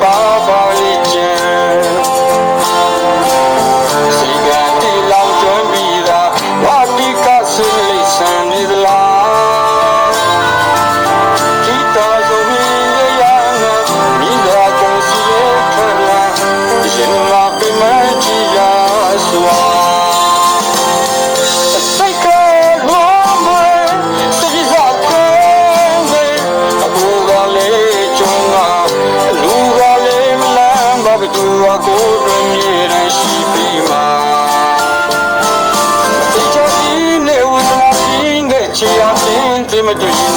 ပါပါလိကျန်စီကံဒီလောင်ကျွမ်းပြီးသာဝါတိကစိလိဆန်နေသလားခိတာဆုံးမင်းရရမိသာကုန်စီရဲ့ခလာရှင်လာပြမကြည့်ရစွာစိတ်ကလုံးမစိတ်ကဘသူအကိုတွင်မြဲတမ်းရှိပြီးမှာစိတ်ချပြီးနေဝသနာပြီးငဲ့ချီအောင်တင်းသိမတွေ့